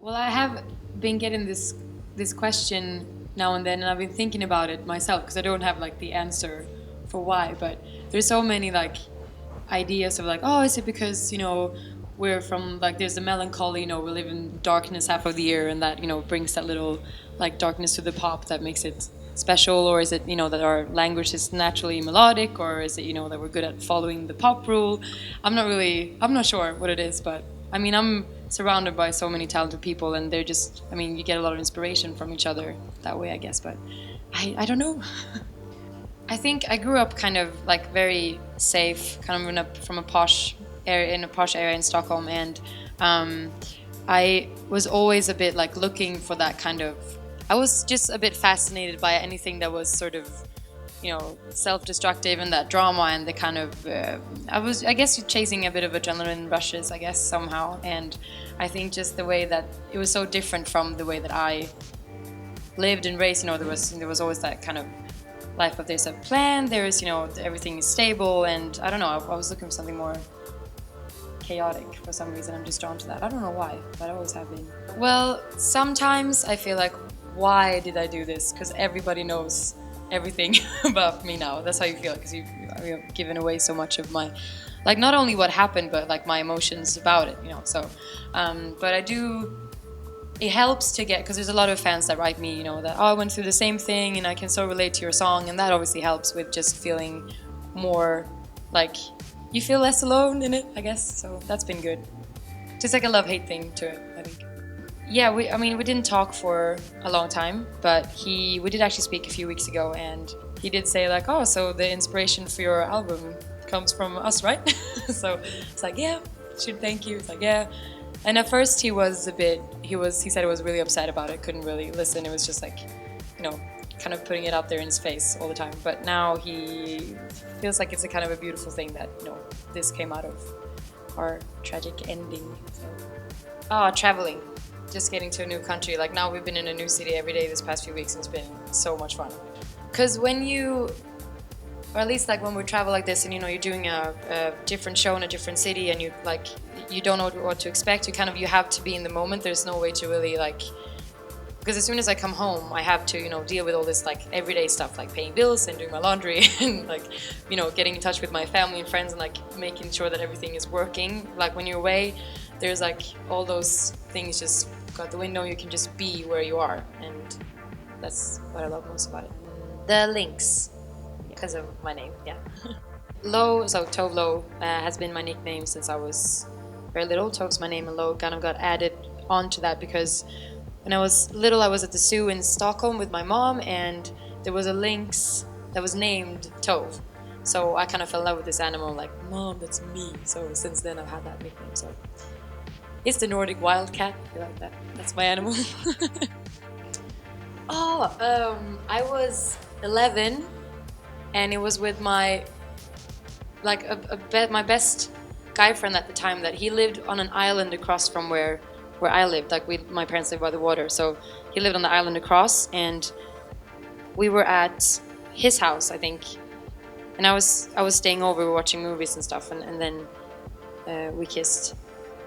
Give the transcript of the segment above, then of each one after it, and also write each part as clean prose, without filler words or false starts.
Well, I have been getting this question now and then, and I've been thinking about it myself because I don't have like the answer for why. But there's so many like ideas of like, oh, is it because we're from like there's the melancholy, we live in darkness half of the year, and that brings that little like darkness to the pop that makes it special, or is it that our language is naturally melodic, or is it that we're good at following the pop rule? I'm not sure what it is, but I mean I'm surrounded by so many talented people, and they're just you get a lot of inspiration from each other that way, I guess, but I don't know. I think I grew up kind of like very safe, kind of from a posh area, in a posh area in Stockholm, and I was always a bit like looking for that kind of. I was just a bit fascinated by anything that was sort of, self-destructive, and that drama, and the kind of. I guess, chasing a bit of adrenaline rushes, I guess, somehow, and I think just the way that it was so different from the way that I lived and raised. There was always that kind of life of there's a plan, there's everything is stable, and I don't know, I was looking for something more chaotic for some reason. I'm just drawn to that. I don't know why, but I always have been. Well, sometimes I feel like, why did I do this? Because everybody knows everything about me now. That's how you feel, because you've given away so much of my, like, not only what happened, but like my emotions about it, so but I do. It helps to get, because there's a lot of fans that write me, that, oh, I went through the same thing and I can so relate to your song, and that obviously helps with just feeling more like you feel less alone in it, I guess. So that's been good. Just like a love-hate thing to it, I think. Yeah, we didn't talk for a long time, but we did actually speak a few weeks ago, and he did say like, oh, so the inspiration for your album comes from us, right? So it's like, yeah, should thank you. It's like, yeah. And at first he said he was really upset about it, couldn't really listen. It was just like, kind of putting it out there in his face all the time. But now he feels like it's a kind of a beautiful thing that, this came out of our tragic ending. So. Traveling. Just getting to a new country. Like now we've been in a new city every day this past few weeks, and it's been so much fun. Because or at least like when we travel like this, and you're doing a different show in a different city, and you don't know what to expect. You have to be in the moment. There's no way to really because as soon as I come home, I have to deal with all this like everyday stuff, like paying bills and doing my laundry, and getting in touch with my family and friends, and like making sure that everything is working. Like when you're away, there's like all those things just go out the window. You can just be where you are, and that's what I love most about it. The links. Because of my name, yeah. Lo, so Tove Lo has been my nickname since I was very little. Tove's my name, and Lo kind of got added onto that because when I was little, I was at the zoo in Stockholm with my mom, and there was a lynx that was named Tove. So I kind of fell in love with this animal, like, Mom, that's me. So since then, I've had that nickname. So it's the Nordic wildcat. I feel like that. That's my animal. I was 11. And it was with my my best guy friend at the time, that he lived on an island across from where I lived. Like my parents lived by the water, so he lived on the island across, and we were at his house, I think. And I was staying over, we were watching movies and stuff, and then we kissed.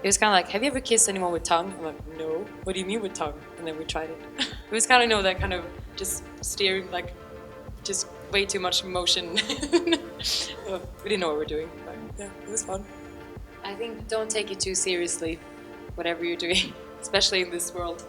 It was kind of like, have you ever kissed anyone with tongue? I'm like, no. What do you mean with tongue? And then we tried it. It was kind of that kind of just steering, like just way too much emotion. We didn't know what we were doing, but yeah, it was fun. I think don't take it too seriously, whatever you're doing, especially in this world.